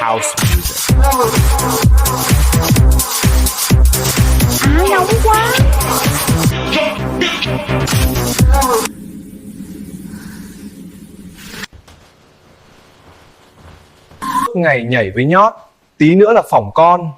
House music. Nóng quá. Ngày nhảy với nhót, tí nữa là phỏng con.